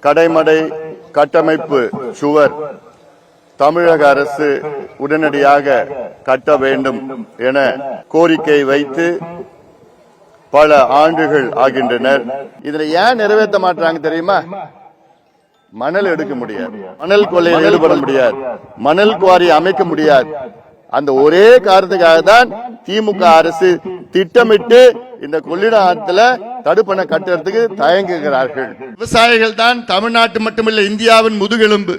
கடைமடை கட்டமைப்பு சுவர் தமிழக அரசு உடனடியாக கட்ட வேண்டும் என கோரிக்கை வைத்து பல ஆண்டுகள் ஆகின்றனர். இதுல ஏன் நிறைவேற்ற மாட்டாங்க தெரியுமா? மணல் எடுக்க முடியாது, மணல் கொள்ளையில் ஈடுபட முடியாது, மணல் குவாரி அமைக்க முடியாது. அந்த ஒரே காரணத்துக்காக தான் திமுக அரசு திட்டமிட்டு இந்த கொள்ளிடம் ஆற்றுல தடுப்பணை கட்டுறதுக்கு தயங்குகிறார்கள். விவசாயிகள் தான் தமிழ்நாட்டு மட்டுமல்ல இந்தியாவின் முதுகெலும்பு.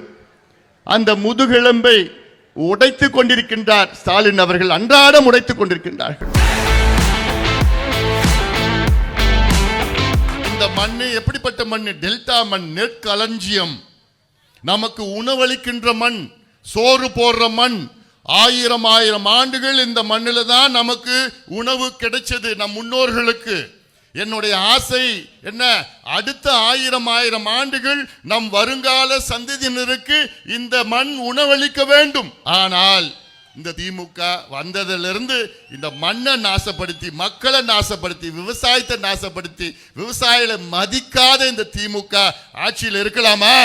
அந்த முதுகெலும்பை உடைத்துக் கொண்டிருக்கின்றார் ஸ்டாலின் அவர்கள், அன்றாடம் உடைத்துக் கொண்டிருக்கின்றார்கள். இந்த மண்ணு எப்படிப்பட்ட மண்ணு? டெல்டா மண், நெற்களஞ்சியம், நமக்கு உணவளிக்கின்ற மண், சோறு போடுற மண். ஆயிரம் ஆண்டுகள் இந்த மண்ணில் தான் நமக்கு உணவு கிடைச்சது நம் முன்னோர்களுக்கு. என்னுடைய ஆசை என்ன? அடுத்த ஆயிரம் ஆண்டுகள் நம் வருங்கால சந்ததியினருக்கு இந்த மண் உணவளிக்க வேண்டும். ஆனால் இந்த திமுக வந்ததிலிருந்து இந்த மண்ணை நாசப்படுத்தி, மக்களை நாசப்படுத்தி, விவசாயத்தை நாசப்படுத்தி, விவசாயிகளை மதிக்காத இந்த திமுக ஆட்சியில் இருக்கலாமா?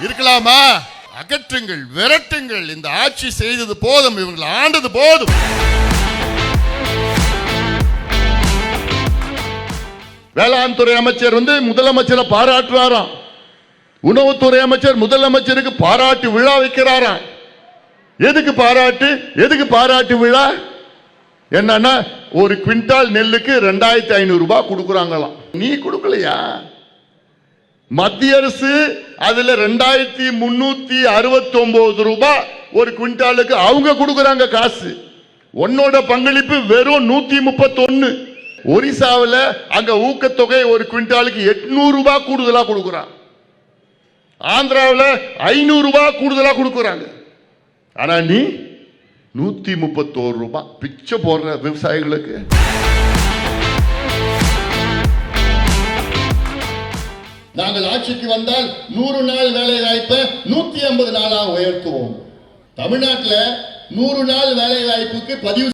இருக்கலாமா? அகற்றுங்கள், விரட்டுங்கள். இந்த ஆட்சி செய்தது போதும், இவர்கள் ஆண்டது போதும். வேளாண் துறை அமைச்சர் முதலமைச்சரை பாராட்டுறாராம். உணவுத்துறை அமைச்சர் முதலமைச்சருக்கு பாராட்டு விழா வைக்கிறாராம். எதுக்கு பாராட்டு? எதுக்கு பாராட்டு விழா? என்னன்னா, ஒரு குவிண்டால் நெல்லுக்கு 2500 ரூபாய் கொடுக்குறாங்களாம். நீ கொடுக்கலையா? மத்திய அரசு அதுல 2369 ரூபாய் ஒரு குவிண்டாலுக்கு அவங்க கொடுக்கறாங்க காசு. உன்னோட பங்களிப்பு வெறும் 131. ஒரிசாவில் அங்க ஊக்கத்தொகை ஒரு குவிண்டாலுக்கு 800 ரூபாய் கூடுதலா கொடுக்கறான். ஆந்திராவில் 500 ரூபாய் கூடுதலா கொடுக்கறாங்க. ஆனா நீ 131 ரூபாய் பிச்சை போடுற விவசாயிகளுக்கு. நாங்கள் ஆட்சிக்கு வந்தால் 100 நாள் வேலை வாய்ப்பை 150 நாளாக உயர்த்துவோம். தமிழ்நாட்டில் 100 நாள் வேலை வாய்ப்புக்கு பதிவு